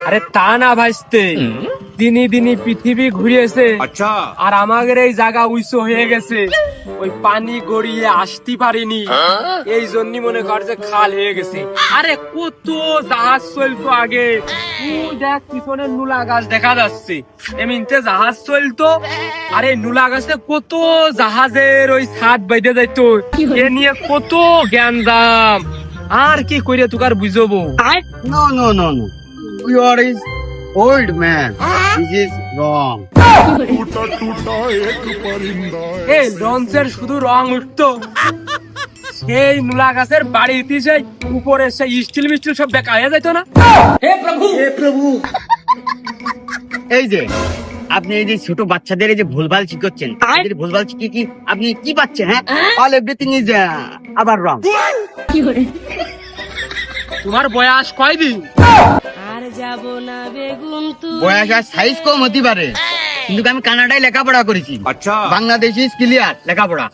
আরে তা না ভাইস্তে, দিনই দিনই পৃথিবী ঘুরিয়েছে। अच्छा আর আমাদের এই জায়গা উঁচু হয়ে গেছে, ওই পানি গড়িয়ে আসতে পারিনি, এই জন্য মনে কর যে খাল হয়ে গেছে। আরে কত জাহাজ চলতো আগে, তুই দেখ পিছনে নুলা গাছ দেখা যাচ্ছে, এমনিতে জাহাজ চলতো। আরে নুলা গাছে কত জাহাজের ওই ছাদ বাইতে যাইতো, এ নিয়ে কত জ্ঞানজাম। আর কি কইরে তোকার বুঝবো। No, no, no, no. You are is old man. This is wrong. এই লঞ্চের শুধু রং উঠতো, সেই নুলা গাছের বাড়িতে সেই উপরে সেই স্টিল মিস্টিল সব বেকা হয়ে যাইতো না। এই যে আপনি এই যে ছোট বাচ্চাদের এই যে ভুলভাল শিখাচ্ছেন, এদের ভুলভাল শিখে কি আপনি কি পাচ্ছেন? হ্যাঁ, অল এভরিথিং ইজ আবার রং। তোমার বয়স কয়দিন? আর যাব না বেগুন বয়স আর সাইজ কম হতে পারে, কিন্তু আমি কানাডায় লেখাপড়া করেছি। अच्छा বাংলাদেশি ক্লিয়ার লেখাপড়া।